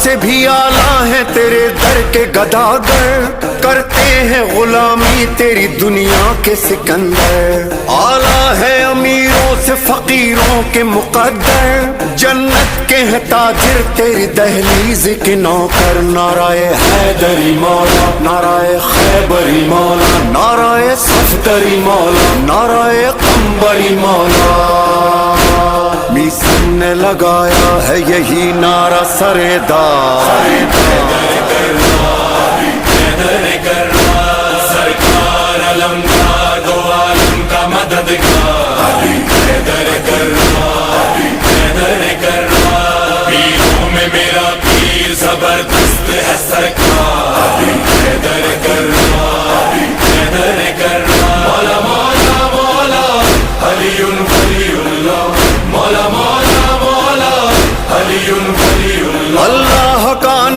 سے بھی आला ہے तेरे दर के गदागर, करते हैं गुलामी तेरी दुनिया के सिकंदर। आला है अमीरों से फकीरों के मुकद्दर, जन्नत के हैं ताजिर तेरी दहलीज के नौकर। नाराए हैदरी मौला, नाराए खैबरी मौला, नाराए सफदरी मौला, नाराए कंबरी मौला। मीसन ने लगाया है यही नारा सरेदार, सरकार अलमदार दो आलम का मददगार, पीरों में मेरा पीर जबरदस्त है सरकार।